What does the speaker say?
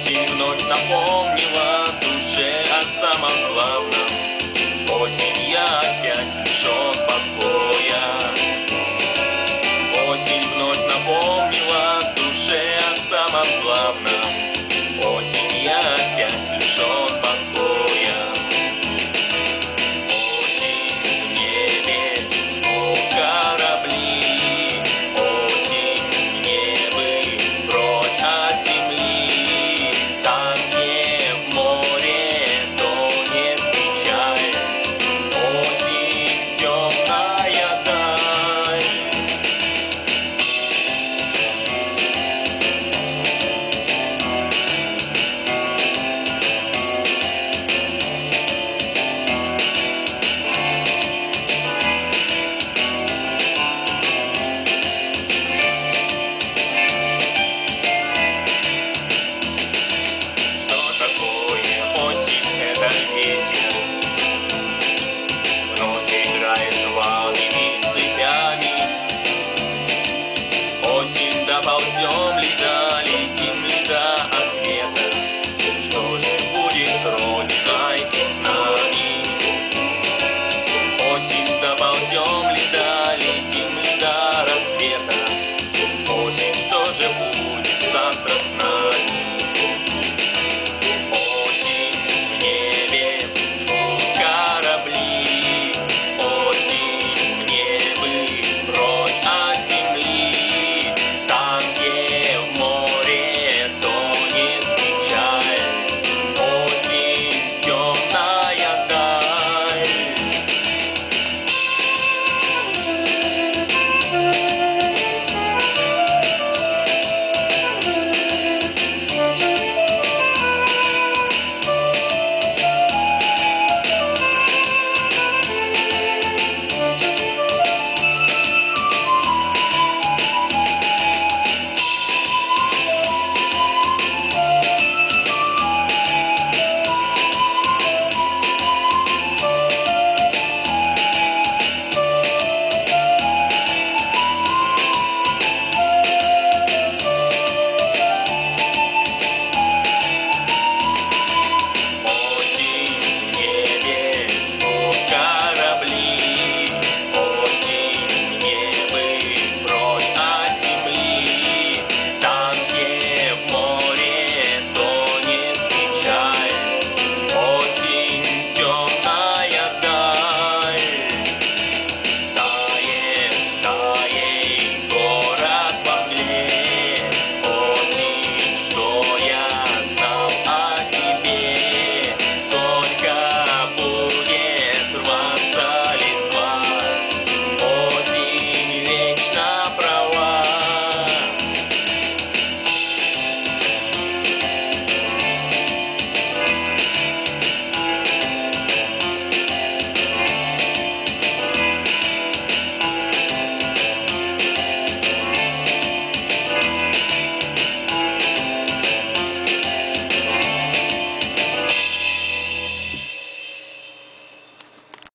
Осень вновь напомнила душе о самом главном. Осень, я опять лишен покоя. Осень вновь напомнила душе о самом главном. Осень, я опять лишен покоя. Осень в небе жгут корабли. Осень мне бы прочь от земли. Там, где в море тонет печаль. Осень темная даль. Что такое осень? Это ветер. Вновь играет рваными цепями. Осень, доползем ли, долетим ли до ответа? Что же будет с Родиной и с нами? Осень, доползем ли, долетим ли до рассвета? Осень, что же будет завтра с